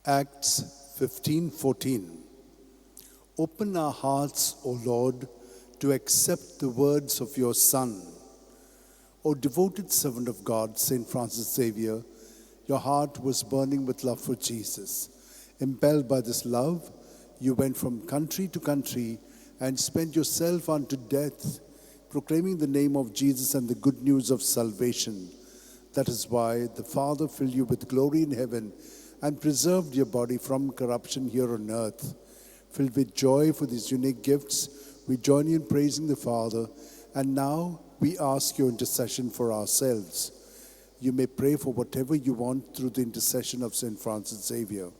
Acts 15:14. Open our hearts, O Lord, to accept the words of your Son. O devoted servant of God, St. Francis Xavier, your heart was burning with love for Jesus. Impelled by this love, you went from country to country and spent yourself unto death, proclaiming the name of Jesus and the good news of salvation. That is why the Father filled you with glory in heaven and preserved your body from corruption here on earth. Filled with joy for these unique gifts, we join you in praising the Father, and now we ask your intercession for ourselves. You may pray for whatever you want through the intercession of St. Francis Xavier.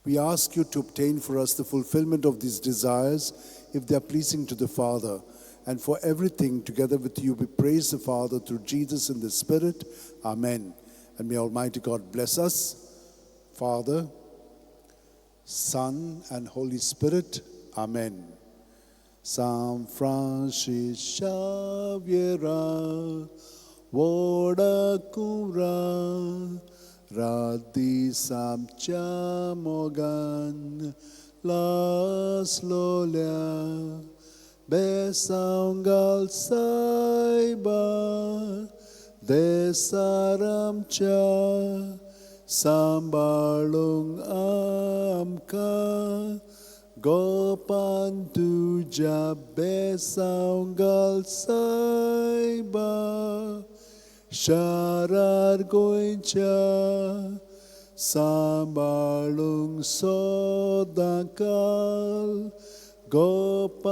We ask you to obtain for us the fulfillment of these desires, if they are pleasing to the Father. And for everything, together with you, we praise the Father through Jesus in the Spirit. Amen. And may Almighty God bless us, Father, Son, and Holy Spirit. Amen. San Francis Xavier, Vodacura, Radi Samchamogan, Las Lolia, Besaungal Saiba, Desaramcha, Sambalung Amka, Gopantuja Besaungal Saiba, Sharar Goincha, Sambalung Sodakal, Gopantuja.